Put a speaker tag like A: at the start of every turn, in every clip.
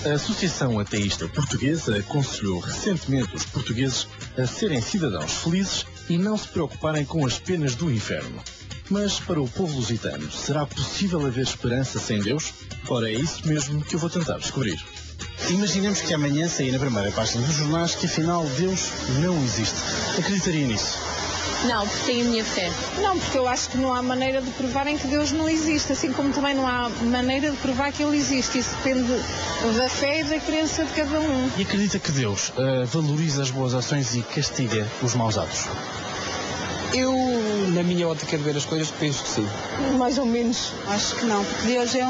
A: A Associação Ateísta Portuguesa aconselhou recentemente os portugueses a serem cidadãos felizes e não se preocuparem com as penas do inferno. Mas para o povo lusitano, será possível haver esperança sem Deus? Ora, é isso mesmo que eu vou tentar descobrir. Imaginemos que amanhã saia na primeira página dos jornais que afinal Deus não existe. Acreditaria nisso?
B: Não, porque tenho a minha fé.
C: Não, porque eu acho que não há maneira de provarem que Deus não existe, assim como também não há maneira de provar que Ele existe. Isso depende da fé e da crença de cada um.
A: E acredita que Deus valoriza as boas ações e castiga os maus atos?
D: Eu, na minha ótica de ver as coisas, penso que sim.
C: Mais ou menos.
E: Acho que não, porque Deus é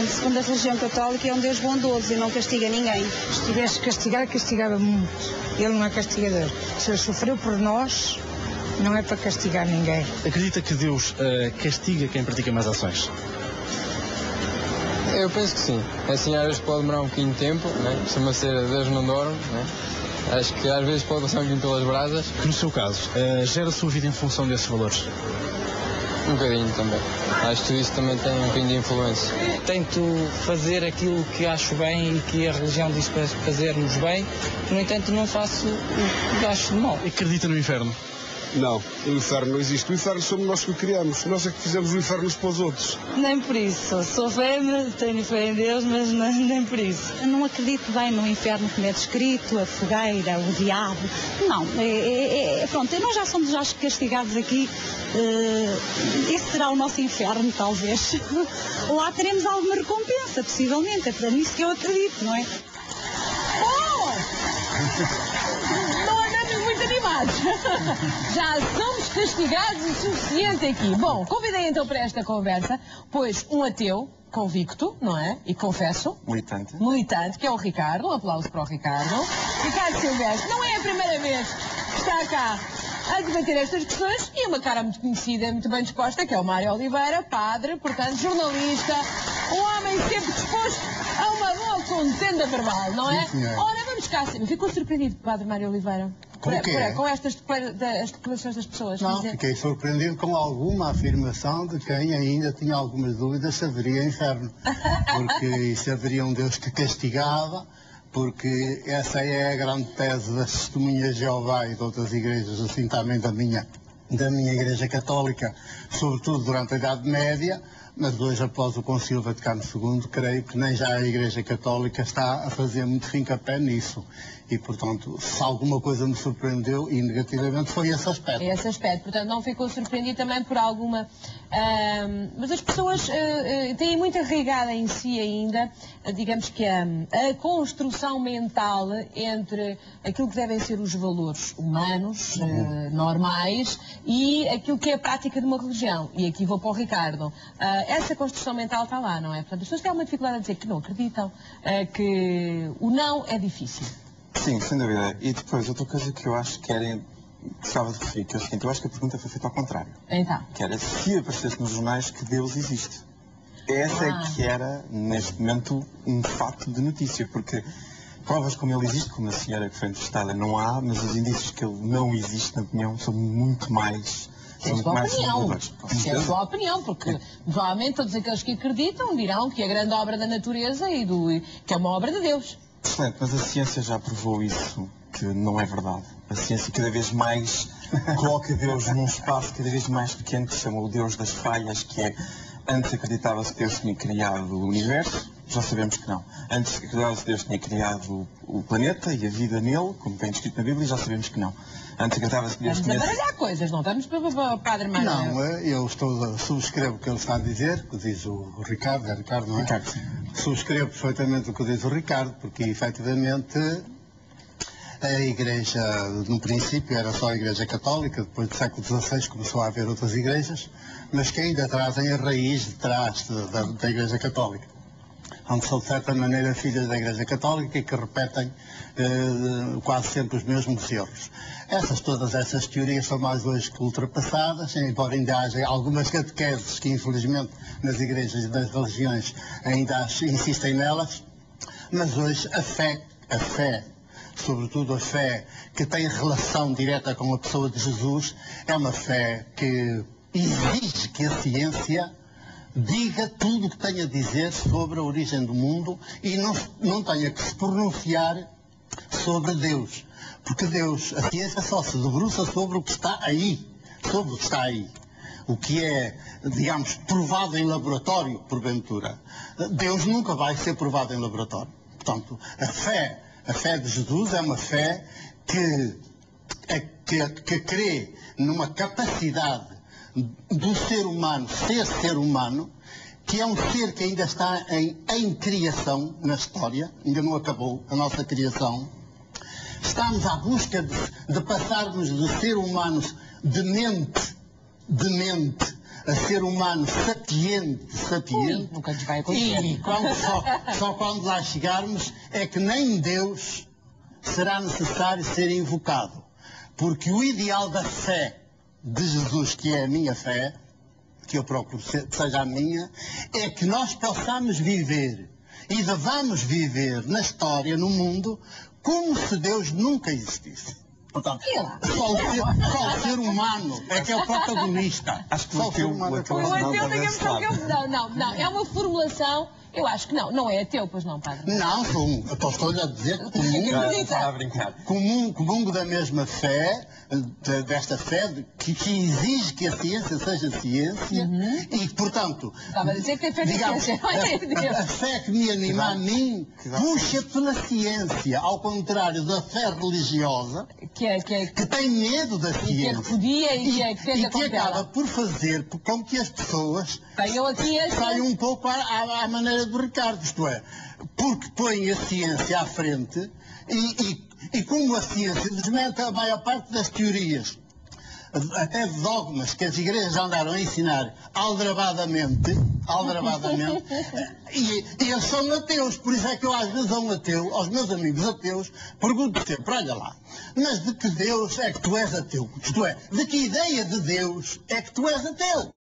E: segundo a religião católica, é um Deus bondoso e não castiga ninguém.
F: Se tivesse que castigar, castigava muito. Ele não é castigador. Se ele sofreu por nós, não é para castigar ninguém.
A: Acredita que Deus castiga quem pratica más ações?
D: Eu penso que sim. Assim, às vezes pode demorar um bocadinho de tempo, né? Costuma ser Deus não dorme, né? Acho que às vezes pode passar um bocadinho pelas brasas.
A: Que no seu caso, gera a sua vida em função desses valores?
D: Um bocadinho também. Acho que isso também tem um bocadinho de influência.
G: Tento fazer aquilo que acho bem e que a religião diz para fazermos bem. No entanto, não faço o que acho de mal.
A: Acredita no inferno?
H: Não, o inferno não existe. O inferno somos nós que o criamos. Nós é que fizemos o inferno uns para os outros.
I: Nem por isso. Sou fé, tenho fé em Deus, mas nem por isso.
E: Eu não acredito bem no inferno como é descrito, a fogueira, o diabo. Não, pronto, nós já somos acho, castigados aqui. Esse será o nosso inferno, talvez. Lá teremos alguma recompensa, possivelmente. É para nisso que eu acredito, não é?
J: Já somos castigados o suficiente aqui. Bom, convidei então para esta conversa, pois um ateu convicto, não é? E confesso. Militante, que é o Ricardo. Um aplauso para o Ricardo. Ricardo Silvestre, não é a primeira vez que está cá a debater estas questões e uma cara muito conhecida, muito bem disposta, que é o Mário Oliveira, padre, portanto, jornalista, um homem sempre disposto a uma boa contenda verbal, não é?
K: Sim,
J: ora, vamos cá, ficou surpreendido, padre Mário Oliveira? Com estas declarações das pessoas?
K: Não, fiquei surpreendido com alguma afirmação de quem ainda tinha algumas dúvidas se haveria inferno. Porque se haveria um Deus que castigava, porque essa é a grande tese das testemunhas de Jeová e de outras igrejas, assim também da minha Igreja Católica, sobretudo durante a Idade Média, mas hoje, após o Concílio Vaticano II, creio que nem já a Igreja Católica está a fazer muito fincapé nisso. E, portanto, se alguma coisa me surpreendeu, e negativamente, foi esse aspecto.
J: Esse aspecto. Portanto, não ficou surpreendido também por alguma... mas as pessoas têm muito arraigada em si ainda, digamos que a construção mental entre aquilo que devem ser os valores humanos, normais, e aquilo que é a prática de uma religião. E aqui vou para o Ricardo. Essa construção mental está lá, não é? Portanto, as pessoas têm uma dificuldade a dizer que não acreditam, que o não é difícil.
L: Sim, sem dúvida. E depois, outra coisa que eu acho que gostava de referir, que é o seguinte, eu acho que a pergunta foi feita ao contrário.
J: Então.
L: Que era se aparecesse nos jornais que Deus existe. Essa é que era, neste momento, um fato de notícia, porque provas como ele existe, como a senhora que foi entrevistada, não há, mas os indícios que ele não existe, na opinião, são muito mais...
J: É a sua opinião. É a sua opinião, porque provavelmente todos aqueles que acreditam dirão que a grande obra da natureza que é uma obra de Deus.
L: Excelente, mas a ciência já provou isso, que não é verdade. A ciência cada vez mais coloca Deus num espaço cada vez mais pequeno, que se chama o Deus das falhas, que é, antes acreditava-se que Deus tinha criado o universo, já sabemos que não. Antes acreditava-se que Deus tinha criado o planeta e a vida nele, como vem descrito na Bíblia, já sabemos que não. Antes acreditava-se que Deus tinha...
J: Vamos baralhar coisas, não estamos para o Padre Mário.
K: Não, eu subscrevo o que ele está a dizer, o que diz o Ricardo, é Ricardo, não é?
L: Ricardo, sim.
K: Subscrevo perfeitamente o que diz o Ricardo, porque efetivamente a Igreja, no princípio, era só a Igreja Católica, depois do século XVI começou a haver outras igrejas, mas que ainda trazem a raiz de trás da Igreja Católica, onde são de certa maneira filhas da Igreja Católica e que repetem quase sempre os mesmos erros. Todas essas teorias são mais hoje que ultrapassadas, embora ainda haja algumas catequeses que infelizmente nas igrejas e nas religiões ainda insistem nelas, mas hoje a fé, sobretudo a fé que tem relação direta com a pessoa de Jesus, é uma fé que exige que a ciência diga tudo o que tem a dizer sobre a origem do mundo e não tenha que se pronunciar sobre Deus. Porque Deus, a ciência só se debruça sobre o que está aí. Sobre o que está aí. O que é, digamos, provado em laboratório, porventura. Deus nunca vai ser provado em laboratório. Portanto, a fé de Jesus é uma fé que crê numa capacidade do ser humano ser humano, que é um ser que ainda está em criação na história, ainda não acabou a nossa criação. Estamos à busca de passarmos de ser humanos de mente a ser humano sapiente.
J: Nunca nos vai acontecer.
K: E só quando lá chegarmos é que nem Deus será necessário ser invocado. Porque o ideal da fé de Jesus, que é a minha fé, que eu procuro que seja a minha, é que nós possamos viver e devamos viver na história, no mundo, como se Deus nunca existisse. Portanto, só o ser humano é que é o protagonista.
L: Acho que o ateu
J: Não, é uma formulação. Eu acho que não é ateu, pois não, padre?
K: Não, estou-lhe a dizer que comungo da mesma fé, desta fé que exige que a ciência seja ciência e, portanto,
J: estava a dizer que a fé
K: digamos, a fé que me anima a mim puxa pela ciência, ao contrário da fé religiosa, que tem medo da ciência
J: e
K: que acaba por fazer com que as pessoas saiam um pouco à maneira do Ricardo, isto é, porque põem a ciência à frente e como a ciência desmente a maior parte das teorias, até de dogmas que as igrejas andaram a ensinar aldrabadamente, e eles são ateus, por isso é que eu às vezes aos meus amigos ateus, pergunto sempre, olha lá, mas de que Deus é que tu és ateu? Isto é, de que ideia de Deus é que tu és ateu?